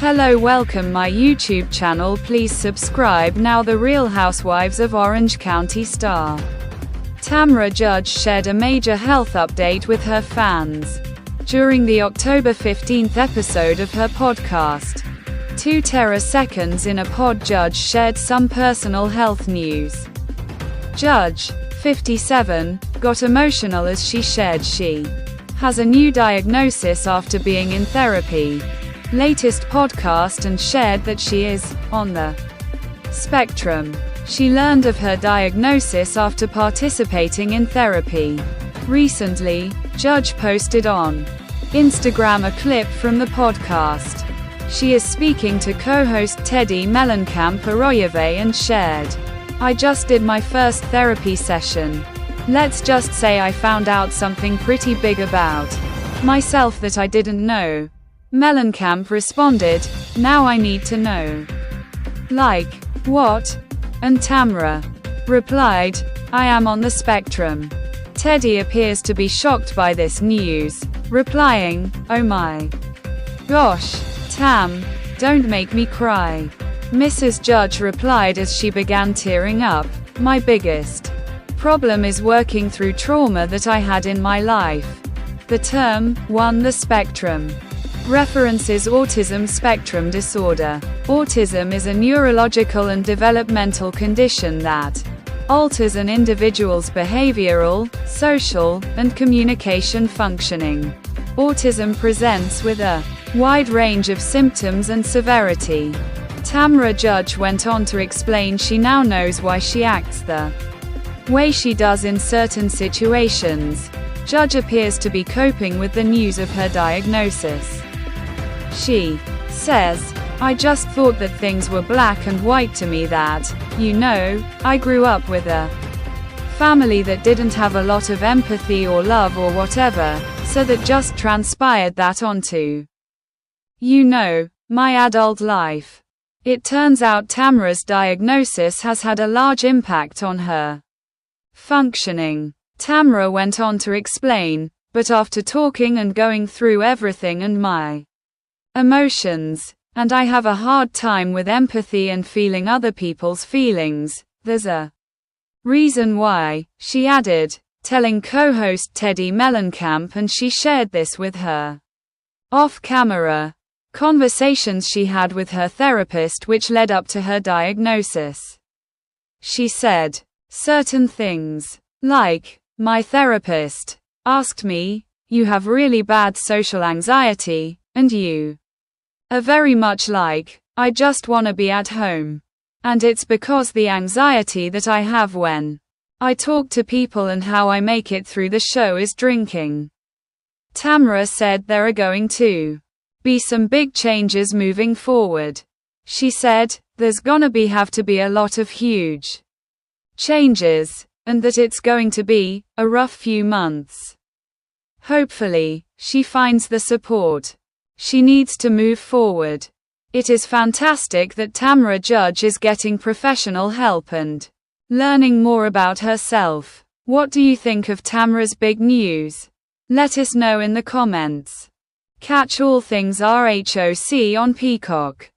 Hello, welcome my YouTube channel. Please subscribe now. The Real Housewives of Orange County star Tamra Judge shared a major health update with her fans during the October 15th episode of her podcast. 2 Seconds in a Pod. Judge shared some personal health news. Judge, 57, got emotional as she shared she has a new diagnosis after being in therapy. Latest podcast, and shared that she is on the spectrum. She learned of her diagnosis after participating in therapy. Recently, Judge posted on Instagram a clip from the podcast. She is speaking to co-host Teddy Mellencamp Arroyave and shared, "I just did my first therapy session. Let's just say I found out something pretty big about myself that I didn't know." Mellencamp responded, "Now I need to know." Like, what? And Tamra replied, "I am on the spectrum." Teddy appears to be shocked by this news, replying, "Oh my gosh, Tam, don't make me cry." Mrs. Judge replied as she began tearing up, "My biggest problem is working through trauma that I had in my life." The term, the spectrum, references autism spectrum disorder. Autism is a neurological and developmental condition that alters an individual's behavioral, social, and communication functioning. Autism presents with a wide range of symptoms and severity. Tamra Judge went on to explain she now knows why she acts the way she does in certain situations. Judge appears to be coping with the news of her diagnosis. She says, "I just thought that things were black and white to me, that, I grew up with a family that didn't have a lot of empathy or love or whatever, so that just transpired that onto, my adult life." It turns out Tamra's diagnosis has had a large impact on her functioning. Tamra went on to explain, "But after talking and going through everything and my emotions, and I have a hard time with empathy and feeling other people's feelings, there's a reason why," she added, telling co-host Teddy Mellencamp, and she shared this with her off-camera conversations she had with her therapist which led up to her diagnosis. She said, "Certain things, like, my therapist asked me, 'You have really bad social anxiety, and you are very much like, I just wanna be at home. And it's because the anxiety that I have when I talk to people and how I make it through the show is drinking." Tamra said there are going to be some big changes moving forward. She said, "There's gonna have to be a lot of huge changes, and that it's going to be a rough few months. Hopefully, she finds the support she needs to move forward." It is fantastic that Tamra Judge is getting professional help and learning more about herself. What do you think of Tamra's big news? Let us know in the comments. Catch all things RHOC on Peacock.